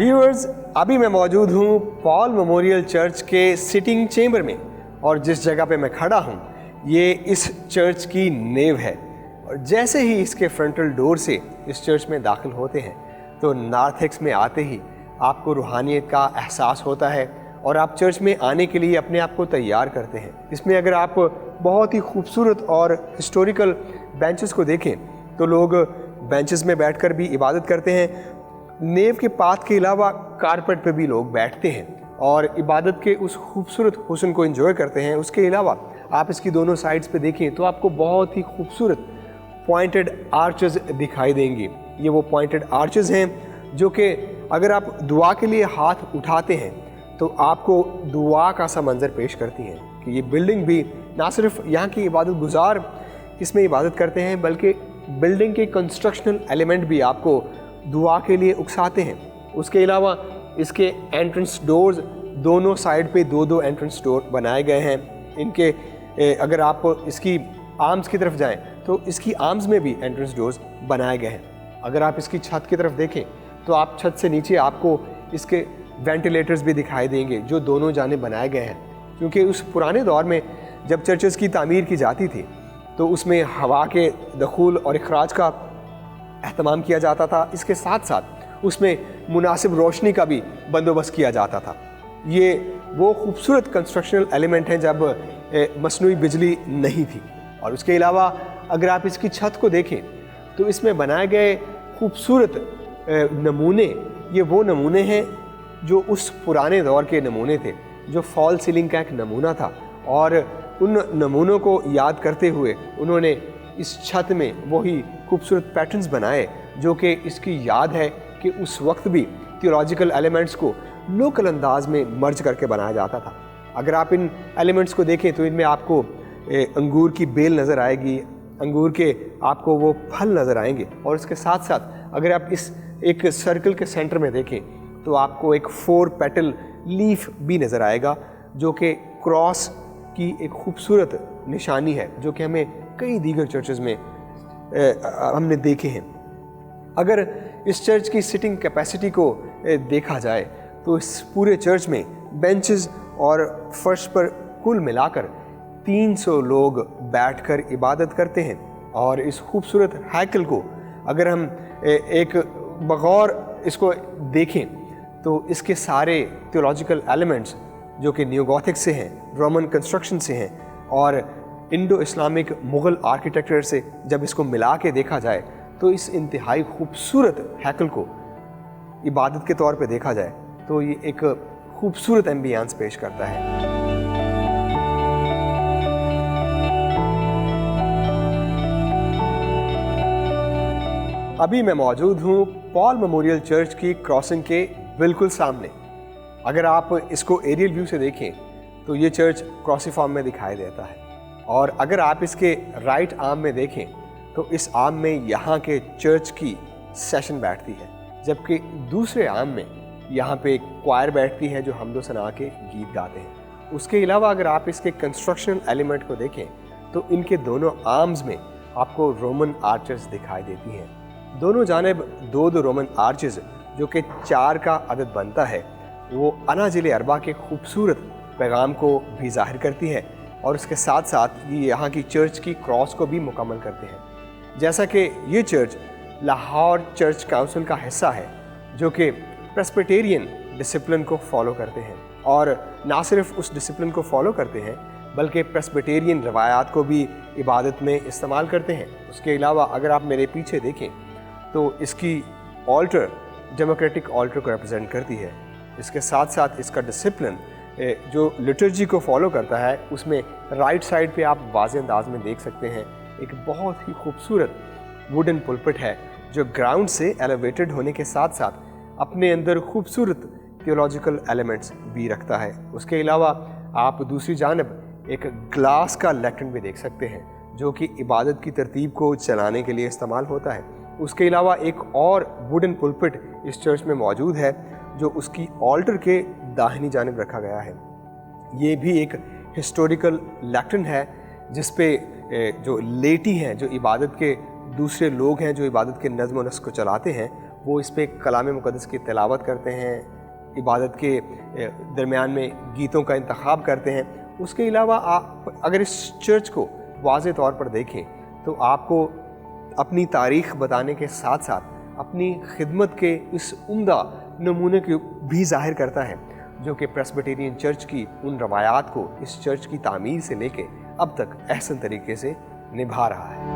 Viewers, अभी मैं मौजूद हूँ पॉल मेमोरियल चर्च के सिटिंग चेंबर में, और जिस जगह पे मैं खड़ा हूँ ये इस चर्च की नींव है। और जैसे ही इसके फ्रंटल डोर से इस चर्च में दाखिल होते हैं तो नार्थेक्स में आते ही आपको रूहानियत का एहसास होता है और आप चर्च में आने के लिए अपने आप को तैयार करते हैं। इसमें अगर आप बहुत ही खूबसूरत और हिस्टोरिकल बेंचेस को देखें तो लोग बेंचेस में बैठकर भी इबादत करते हैं। नेव के पाथ के अलावा कारपेट पे भी लोग बैठते हैं और इबादत के उस खूबसूरत हुस्न को एंजॉय करते हैं। उसके अलावा आप इसकी दोनों साइड्स पे देखें तो आपको बहुत ही खूबसूरत पॉइंटेड आर्चेस दिखाई देंगी। ये वो पॉइंटेड आर्चेस हैं जो कि अगर आप दुआ के लिए हाथ उठाते हैं तो आपको दुआ का सा मंजर पेश करती हैं कि ये बिल्डिंग भी ना सिर्फ यहाँ की इबादत गुजार इसमें इबादत करते हैं बल्कि बिल्डिंग के कंस्ट्रक्शनल एलिमेंट भी आपको दुआ के लिए उकसाते हैं। उसके अलावा इसके एंट्रेंस डोर्स दोनों साइड पे दो दो एंट्रेंस डोर बनाए गए हैं। इनके अगर आप इसकी आर्म्स की तरफ जाएं तो इसकी आर्म्स में भी एंट्रेंस डोर्स बनाए गए हैं। अगर आप इसकी छत की तरफ देखें तो आप छत से नीचे आपको इसके वेंटिलेटर्स भी दिखाई देंगे जो दोनों जानिब बनाए गए हैं, क्योंकि उस पुराने दौर में जब चर्चेस की तामीर की जाती थी तो उसमें हवा के दखूल और इखराज का एहतमाम किया जाता था। इसके साथ साथ उसमें मुनासिब रोशनी का भी बंदोबस्त किया जाता था। ये वो खूबसूरत कंस्ट्रक्शनल एलिमेंट हैं जब मसनूई बिजली नहीं थी। और उसके अलावा अगर आप इसकी छत को देखें तो इसमें बनाए गए खूबसूरत नमूने, ये वो नमूने हैं जो उस पुराने दौर के नमूने थे, जो फॉल सीलिंग का एक नमूना था। और उन नमूनों को याद करते हुए उन्होंने इस छत में वही खूबसूरत पैटर्न्स बनाए जो कि इसकी याद है कि उस वक्त भी थियोलॉजिकल एलिमेंट्स को लोकल अंदाज में मर्ज करके बनाया जाता था। अगर आप इन एलिमेंट्स को देखें तो इनमें आपको अंगूर की बेल नज़र आएगी, अंगूर के आपको वो फल नज़र आएंगे। और इसके साथ साथ अगर आप इस एक सर्कल के सेंटर में देखें तो आपको एक 4 पेटल लीफ भी नज़र आएगा जो कि क्रॉस की एक खूबसूरत निशानी है, जो कि हमें कई दीगर चर्चेस में हमने देखे हैं। अगर इस चर्च की सिटिंग कैपेसिटी को देखा जाए तो इस पूरे चर्च में बेंचेस और फर्श पर कुल मिलाकर 300 लोग बैठकर इबादत करते हैं। और इस खूबसूरत हैकल को अगर हम एक बगौर इसको देखें तो इसके सारे थियोलॉजिकल एलिमेंट्स जो कि न्यू गॉथिक से हैं, रोमन कंस्ट्रक्शन से हैं और इंडो इस्लामिक मुग़ल आर्किटेक्चर से जब इसको मिला के देखा जाए तो इस इंतहाई खूबसूरत हैकल को इबादत के तौर पे देखा जाए तो ये एक खूबसूरत एम्बियंस पेश करता है। अभी मैं मौजूद हूँ पॉल मेमोरियल चर्च की क्रॉसिंग के बिल्कुल सामने। अगर आप इसको एरियल व्यू से देखें तो ये चर्च क्रॉसिफॉर्म में दिखाई देता है। और अगर आप इसके राइट आर्म में देखें तो इस आर्म में यहाँ के चर्च की सेशन बैठती है, जबकि दूसरे आर्म में यहाँ पे क्वायर बैठती है जो हम्दो सना के गीत गाते हैं। उसके अलावा अगर आप इसके कंस्ट्रक्शनल एलिमेंट को देखें तो इनके दोनों आर्म्स में आपको रोमन आर्चेस दिखाई देती हैं। दोनों जानिब दो रोमन आर्चेस जो कि 4 का अदद बनता है, वो अनाजिल अरबा के खूबसूरत पैगाम को भी ज़ाहिर करती है और उसके साथ साथ ये यहाँ की चर्च की क्रॉस को भी मुकम्मल करते हैं। जैसा कि ये चर्च लाहौर चर्च काउंसिल का हिस्सा है जो कि प्रेस्बिटेरियन डिसिप्लिन को फॉलो करते हैं, और ना सिर्फ उस डिसिप्लिन को फॉलो करते हैं बल्कि प्रेस्बिटेरियन रवायात को भी इबादत में इस्तेमाल करते हैं। उसके अलावा अगर आप मेरे पीछे देखें तो इसकी ऑल्टर डेमोक्रेटिक ऑल्टर को रिप्रेजेंट करती है। इसके साथ साथ इसका डिसिप्लिन जो लिटर्जी को फॉलो करता है उसमें राइट साइड पे आप वाज़ेह अंदाज में देख सकते हैं एक बहुत ही खूबसूरत वुडन पुलपिट है जो ग्राउंड से एलिवेटेड होने के साथ साथ अपने अंदर खूबसूरत थियोलॉजिकल एलिमेंट्स भी रखता है। उसके अलावा आप दूसरी जानब एक ग्लास का लेक्टर्न भी देख सकते हैं जो कि इबादत की तरतीब को चलाने के लिए इस्तेमाल होता है। उसके अलावा एक और वुडन पुलपिट इस चर्च में मौजूद है जो उसकी ऑल्टर के दाहिनी जानिब रखा गया है। ये भी एक हिस्टोरिकल लेक्टर्न है जिस पे जो लेटी हैं, जो इबादत के दूसरे लोग हैं जो इबादत के नज़्म व नस्क को चलाते हैं, وہ اس پہ کلام مقدس کی تلاوت کرتے ہیں، عبادت کے درمیان میں گیتوں کا انتخاب کرتے ہیں۔ اس کے علاوہ آپ اگر اس چرچ کو واضح طور پر دیکھیں تو آپ کو اپنی تاریخ بتانے کے ساتھ ساتھ اپنی خدمت کے اس عمدہ نمونے کو بھی ظاہر کرتا ہے جو کہ پریسبیٹیرین چرچ کی ان روایات کو اس چرچ کی تعمیر سے لے کے اب تک احسن طریقے سے نبھا رہا ہے۔